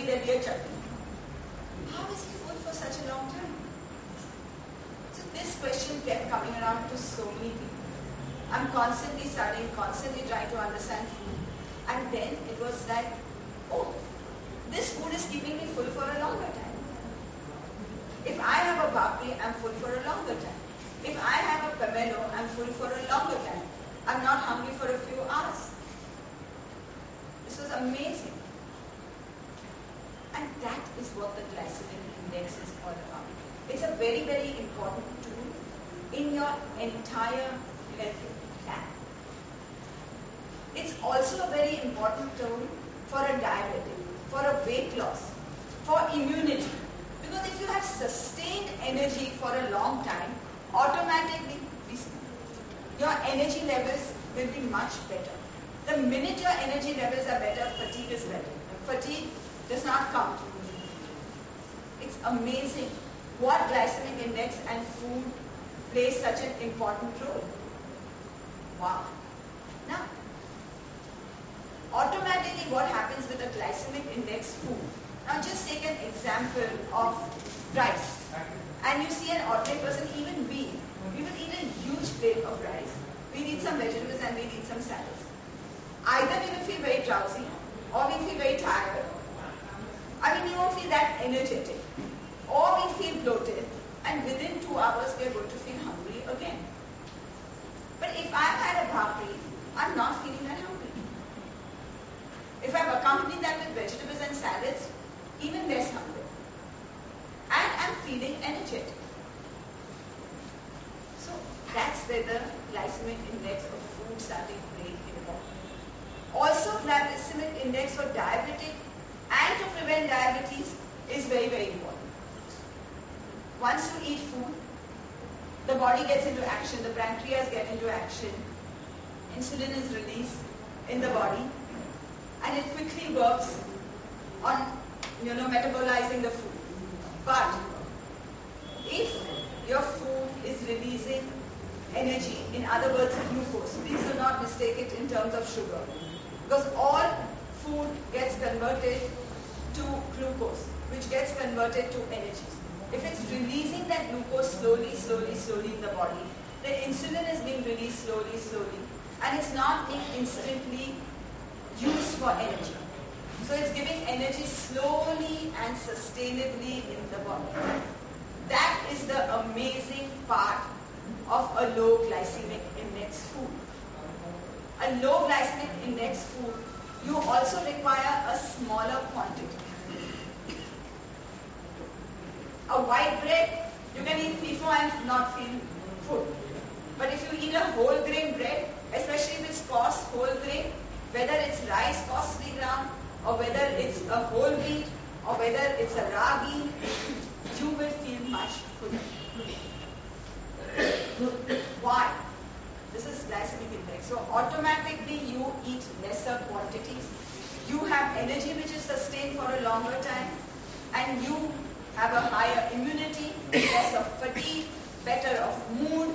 there'll be a chutney. How is he full for such a long time? So this question kept coming around to so many people. I'm constantly studying, constantly trying to understand food. And then it was like, oh, this food is keeping me full for a longer time. If I have a bhakri, I'm full for a longer time. If I have a pomelo, I'm full for a longer time. I'm not hungry for a few hours. This was amazing. And that is what the glycemic index is all about. It's a very, very important tool in your entire health plan. It's also a very important tool for a diabetic, for a weight loss, for immunity. Because if you have sustained energy for a long time, automatically your energy levels will be much better. The minute your energy levels are better, fatigue is better. Fatigue does not come. It's amazing what glycemic index and food plays such an important role. Wow. Now, automatically what happens with a glycemic index food? Now just take an example of rice. And you see an ordinary person, even we will eat a huge plate of rice. We'll eat some vegetables and we'll eat some salads. Either we will feel very drowsy or we'll feel very tired. I mean, we won't feel that energetic. Or we'll feel bloated and within 2 hours we are going to feel hungry again. But if I've had a bhakri, I'm not feeling that hungry. If I've accompanied that with vegetables and salads, even less hungry. And I'm feeling energetic. So that's where the glycemic index of food starting to play important. Also, glycemic index for diabetic and to prevent diabetes is very, very important. Once you eat food, the body gets into action, the pancreas get into action, insulin is released in the body, and it quickly works on metabolizing the food. But if your food is releasing energy, in other words glucose, please do not mistake it in terms of sugar, because all food gets converted to glucose, which gets converted to energy. If it's releasing that glucose slowly in the body, the insulin is being released slowly, and it's not being instantly used for energy. So it's giving energy slowly and sustainably in the body. That is the amazing part of a low glycemic index food. A low glycemic index food, you also require a smaller quantity. A white bread, you can eat before and not feel full. But if you eat a whole grain bread, especially if it's coarse whole grain, whether it's rice costly ground, or whether it's a whole wheat, or whether it's a ragi, you will feel much fuller. Why? This is glycemic index. So automatically you eat lesser quantities. You have energy which is sustained for a longer time, and you have a higher immunity, less of fatigue, better of mood.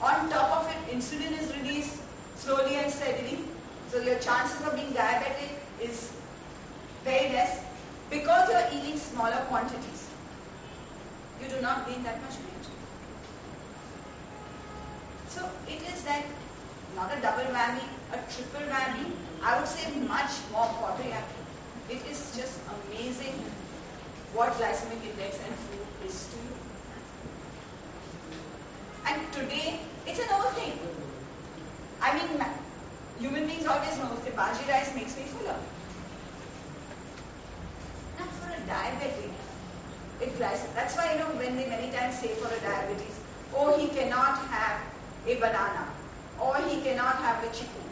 On top of it, insulin is released slowly and steadily. So your chances of being diabetic is very less because you are eating smaller quantities. You do not gain that much weight. So it is like not a double whammy, a triple whammy. I would say much more quadriapic. It is just amazing what glycemic index and food is to you. And today, it's an old thing. I mean, human beings always know that bajra rice makes me fuller. Not for a diabetic. That's why, when they many times say for a diabetes, oh, he cannot have a banana, or he cannot have a chicken.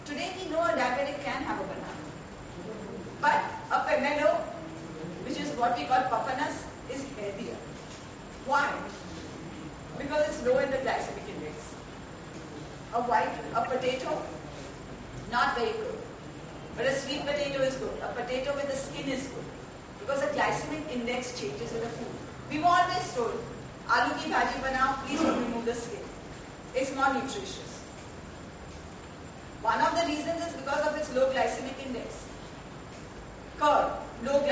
Today we know a diabetic can have a banana. But a pomelo, which is what we call papanas, is healthier. Why? Because it's low in the glycemic index. A potato, not very good. But a sweet potato is good. A potato with the skin is good. Because the glycemic index changes with the food. We've always told, aloo ki bhaji banao, please don't remove the skin. It's more nutritious. One of the reasons is because of its low glycemic index.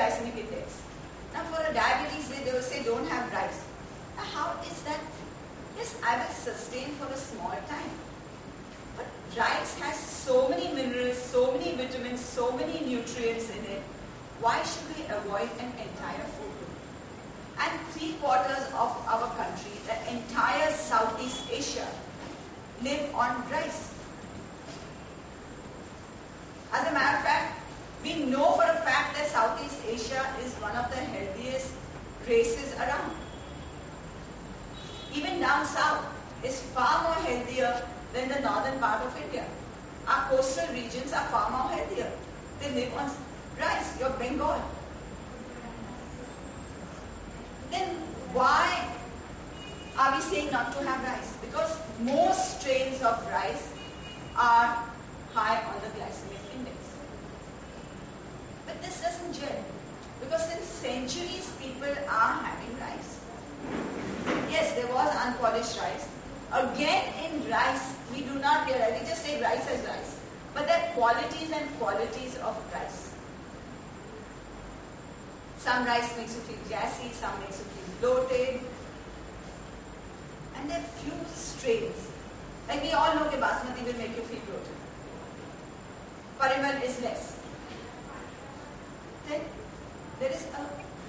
glycemic index. Now for a diabetes, they will say don't have rice. Now how is that? Yes, I will sustain for a small time. But rice has so many minerals, so many vitamins, so many nutrients in it. Why should we avoid an entire food group? And 3/4 of our country, the entire Southeast Asia, live on rice. As a matter of fact, we know for a fact that Southeast Asia is one of the healthiest races around. Even down south is far more healthier than the northern part of India. Our coastal regions are far more healthier. They live on rice, your Bengal. Then why are we saying not to have rice? Because most strains of rice are high on the glycemic index. But this doesn't gel. Because since centuries people are having rice. Yes, there was unpolished rice. Again, in rice, we do not realize, we just take rice as rice. But there are qualities and qualities of rice. Some rice makes you feel gassy, some makes you feel bloated. And there are few strains. Like we all know that basmati will make you feel bloated. Parimal is less. Then there is a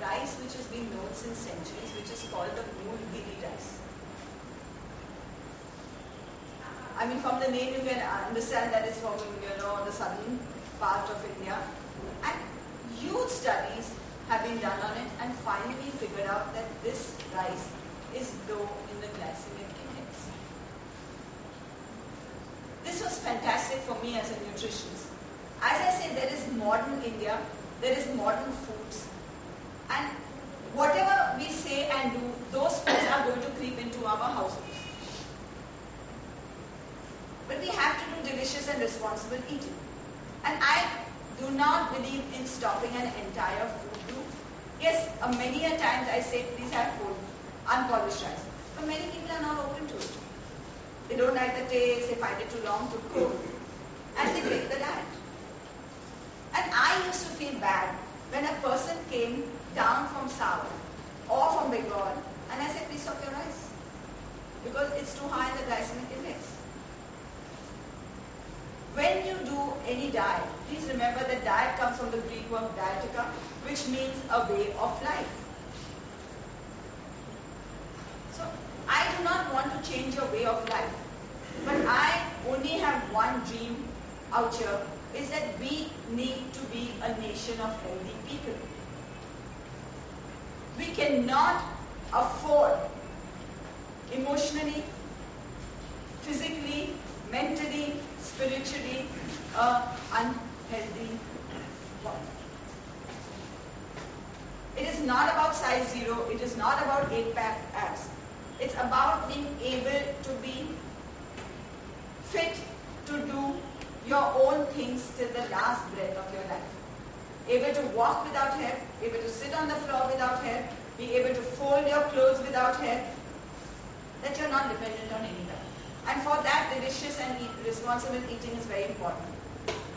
rice which has been known since centuries, which is called the Mulgiri rice. I mean, from the name you can understand that it's from, the southern part of India. And huge studies have been done on it and finally figured out that this rice is low in the glycemic index. This was fantastic for me as a nutritionist. As I said, there is modern India, there is modern foods, and whatever we say and do, those foods are going to creep into our households. But we have to do delicious and responsible eating. And I do not believe in stopping an entire food group. Yes, many a times I say, please have food, unpolished rice. But many people are not open to it. They don't like the taste, they find it too long to cook, and they break the diet. And I used to feel bad when a person came down from South or from Bengal, and I said, please stop your rice. Because it's too high in the glycemic index. When you do any diet, please remember that diet comes from the Greek word dietika, which means a way of life. So, I do not want to change your way of life, but I only have one dream out here, is that we need to be a nation of healthy people. We cannot afford emotionally, physically, mentally, spiritually, unhealthy body. It is not about size 0, it is not about 8-pack abs. It's about being able to be fit to do your own things till the last breath of your life. Able to walk without help, able to sit on the floor without help, be able to fold your clothes without help, that you're not dependent on anybody. And for that, delicious and responsible eating is very important.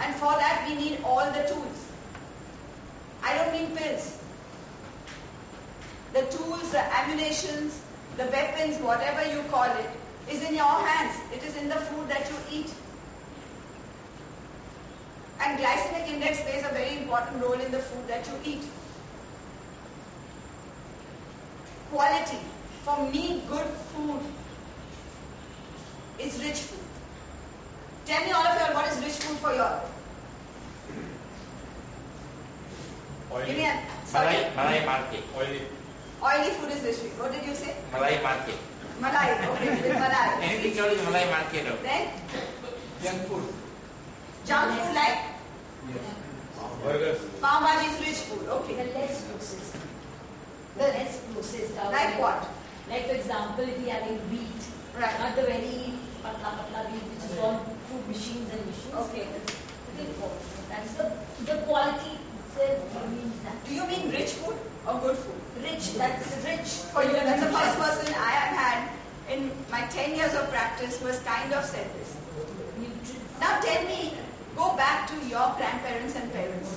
And for that, we need all the tools. I don't mean pills. The tools, the ammunitions, the weapons, whatever you call it, is in your hands. It is in the food that you eat. And glycemic index plays a very important role in the food that you eat. Quality. For me, good food is rich food. Tell me all of you all, what is rich food for you all? Give me a Malai market. Oily food is rich food. What did you say? Malai market. Malai. Okay, with malai. Anything called Malai market. Then? Junk food. Junk food like? Burgers. Pav bhaji is rich food. Okay. The less processed. The less processed. Like what? Like for example, if we are having wheat, Right. not the very patla wheat which is gone through machines and machines. Okay. That's the quality itself means that. Do you mean rich food or good food? Rich, that's rich. For you, that's the first person I have had in my 10 years of practice who has kind of said this. Nutrients. Now tell me, go back to your grandparents and parents.